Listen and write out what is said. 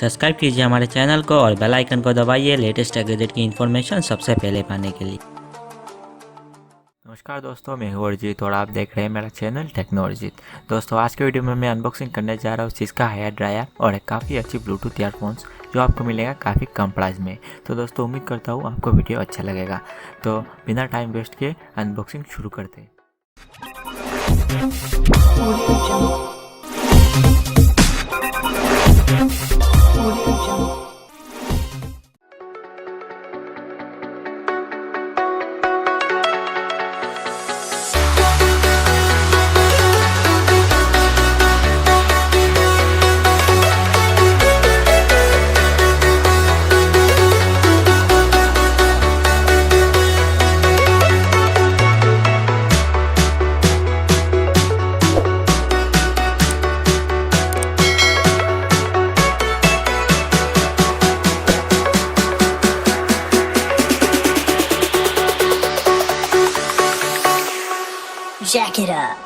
Subscribe कीजिए हमारे channel को और बेल आइकन को दबाइए लेटेस्ट गैजेट की इन्फॉर्मेशन सबसे पहले पाने के लिए। नमस्कार दोस्तों, मैं हूँ अरिजीत और आप देख रहे हैं मेरा चैनल टेक्नोलॉजित। दोस्तों आज के वीडियो में मैं अनबॉक्सिंग करने जा रहा हूँ SYSKA हेयर ड्रायर और एक काफ़ी अच्छी ब्लूटूथ ईयरफोन्स जो आपको मिलेगा काफ़ी कम प्राइस में। तो दोस्तों उम्मीद करता हूँ आपको वीडियो अच्छा लगेगा। तो बिना टाइम वेस्ट किए अनबॉक्सिंग शुरू करते हैं। Jack it up.